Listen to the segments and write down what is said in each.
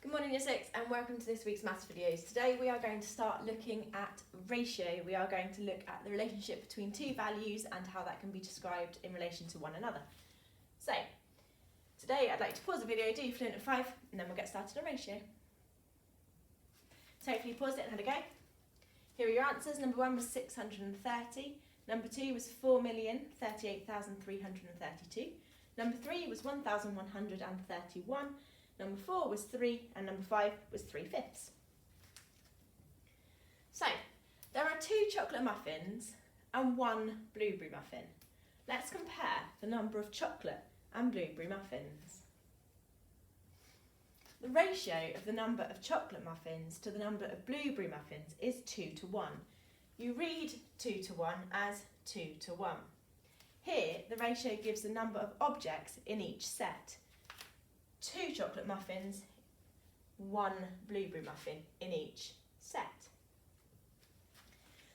Good morning Year 6 and welcome to this week's maths videos. Today we are going to start looking at ratio. We are going to look at the relationship between two values and how that can be described in relation to one another. So, today I'd like to pause the video, do your fluent at 5 and then we'll get started on ratio. So if you paused it and had a go, here are your answers. Number 1 was 630, number 2 was 4,038,332, number 3 was 1,131, number 4 was 3 and number 5 was 3/5. So, there are 2 chocolate muffins and 1 blueberry muffin. Let's compare the number of chocolate and blueberry muffins. The ratio of the number of chocolate muffins to the number of blueberry muffins is 2 to 1. You read 2 to 1 as 2 to 1. Here, the ratio gives the number of objects in each set. 2 chocolate muffins, 1 blueberry muffin in each set.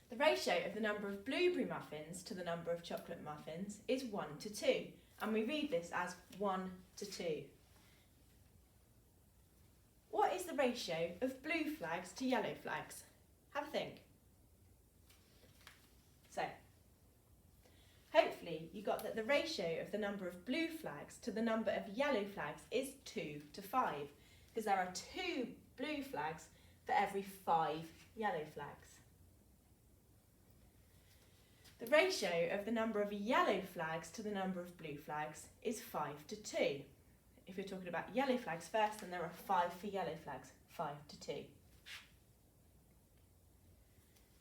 The ratio of the number of blueberry muffins to the number of chocolate muffins is 1 to 2, and we read this as 1 to 2. What is the ratio of blue flags to yellow flags? Have a think. So, hopefully you got that the ratio of the number of blue flags to the number of yellow flags is 2 to 5, because there are 2 blue flags for every 5 yellow flags. The ratio of the number of yellow flags to the number of blue flags is 5 to 2. If you're talking about yellow flags first, then there are 5 for yellow flags, 5 to 2.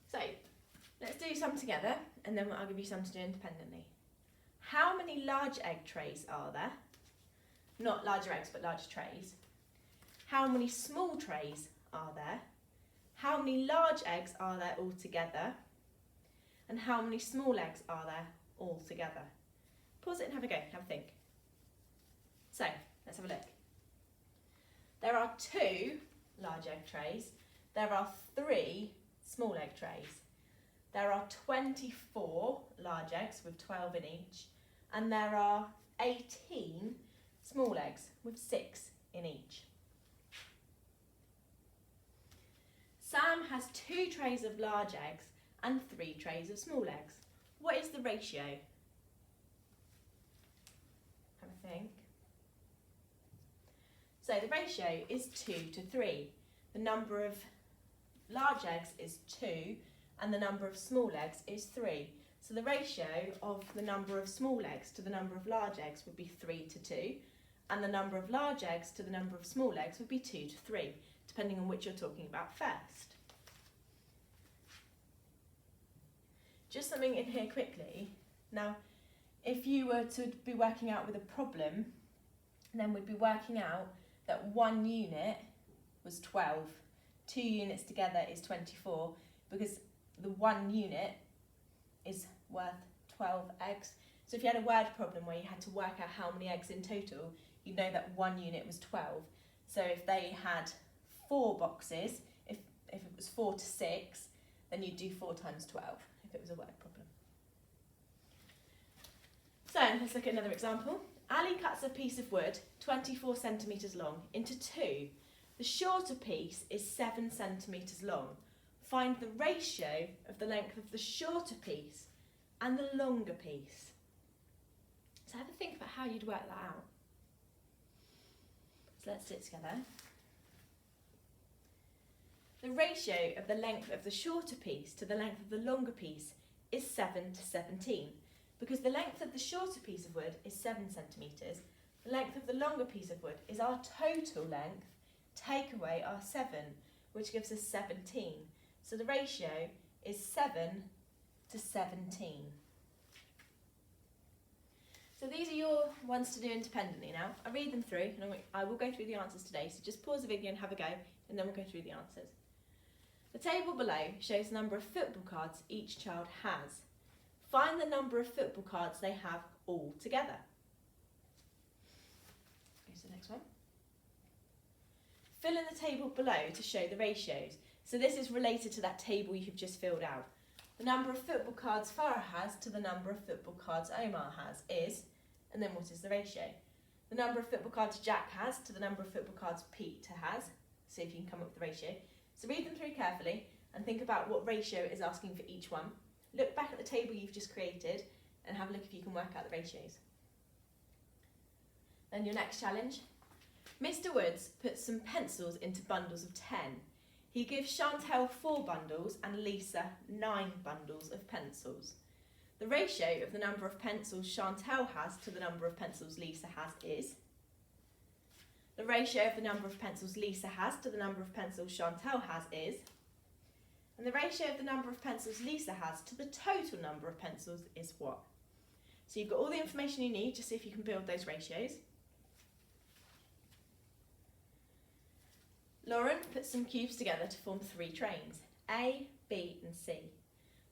So, let's do some together and then I'll give you some to do independently. How many large egg trays are there? Not larger eggs, but large trays. How many small trays are there? How many large eggs are there altogether? And how many small eggs are there altogether? Pause it and have a go, have a think. So, let's have a look. There are 2 large egg trays. There are 3 small egg trays. There are 24 large eggs with 12 in each, and there are 18 small eggs with 6 in each. Sam has 2 trays of large eggs and 3 trays of small eggs. What is the ratio? Have a think. So the ratio is 2 to 3. The number of large eggs is 2 and the number of small eggs is 3. So the ratio of the number of small eggs to the number of large eggs would be 3 to 2, and the number of large eggs to the number of small eggs would be 2 to 3, depending on which you're talking about first. Just something in here quickly. Now, if you were to be working out with a problem, then we'd be working out that 1 unit was 12, 2 units together is 24, because the 1 unit is worth 12 eggs. So if you had a word problem where you had to work out how many eggs in total, you'd know that 1 unit was 12. So if they had 4 boxes, if it was 4 to 6, then you'd do 4 times 12 if it was a word problem. So let's look at another example. Ali cuts a piece of wood 24 centimetres long into 2. The shorter piece is 7 centimetres long. Find the ratio of the length of the shorter piece and the longer piece. So have a think about how you'd work that out. So let's do it together. The ratio of the length of the shorter piece to the length of the longer piece is 7 to 17. Because the length of the shorter piece of wood is 7 centimetres, the length of the longer piece of wood is our total length, take away our 7, which gives us 17. So the ratio is 7 to 17. So these are your ones to do independently now. I'll read them through and I will go through the answers today, so just pause the video and have a go and then we'll go through the answers. The table below shows the number of football cards each child has. Find the number of football cards they have all together. Go to the next one. Fill in the table below to show the ratios. So this is related to that table you've just filled out. The number of football cards Farah has to the number of football cards Omar has is, and then what is the ratio? the number of football cards Jack has to the number of football cards Peter has. See if you can come up with the ratio. So read them through carefully and think about what ratio it is asking for each one. Look back at the table you've just created and have a look if you can work out the ratios. Then your next challenge. Mr. Woods puts some pencils into bundles of 10. He gives Chantel 4 bundles and Lisa 9 bundles of pencils. The ratio of the number of pencils Chantel has to the number of pencils Lisa has is. The ratio of the number of pencils Lisa has to the number of pencils Chantel has is. And the ratio of the number of pencils Lisa has to the total number of pencils is what? So you've got all the information you need to see if you can build those ratios. Lauren puts some cubes together to form 3 trains, A, B and C.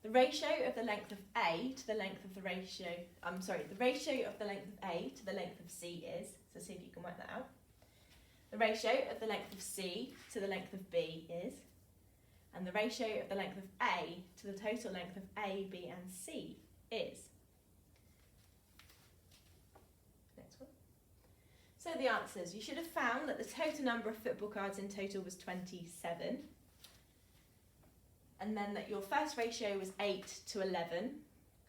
The ratio of the length of A to the length of the ratio, the ratio of the length of A to the length of C is, so see if you can work that out. The ratio of the length of C to the length of B is, and the ratio of the length of A to the total length of A, B and C is. Next one. So the answers, you should have found that the total number of football cards in total was 27, and then that your first ratio was 8 to 11,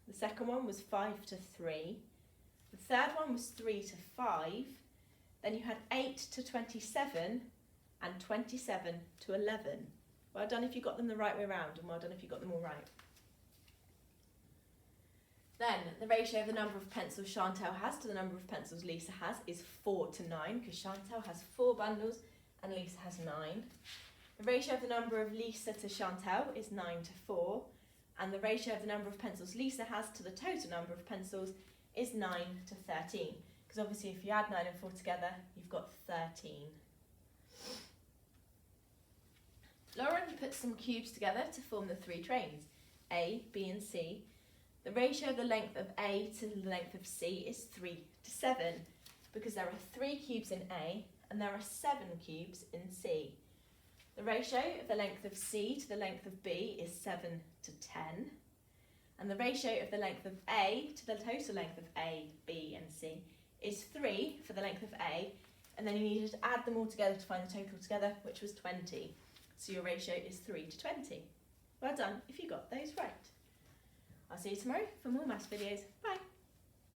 the second one was 5 to 3, the third one was 3 to 5, then you had 8 to 27 and 27 to 11. Well done if you got them the right way around, and well done if you got them all right. Then the ratio of the number of pencils Chantel has to the number of pencils Lisa has is 4 to 9, because Chantel has 4 bundles and Lisa has 9. The ratio of the number of Lisa to Chantel is 9 to 4, and the ratio of the number of pencils Lisa has to the total number of pencils is 9 to 13, because obviously if you add 9 and 4 together, you've got 13. Lauren puts some cubes together to form the 3 trains, A, B and C. The ratio of the length of A to the length of C is 3 to 7, because there are 3 cubes in A and there are 7 cubes in C. The ratio of the length of C to the length of B is 7 to 10, and the ratio of the length of A to the total length of A, B and C is 3 for the length of A, and then you needed to add them all together to find the total together, which was 20. So your ratio is 3 to 20. Well done if you got those right. I'll see you tomorrow for more maths videos. Bye.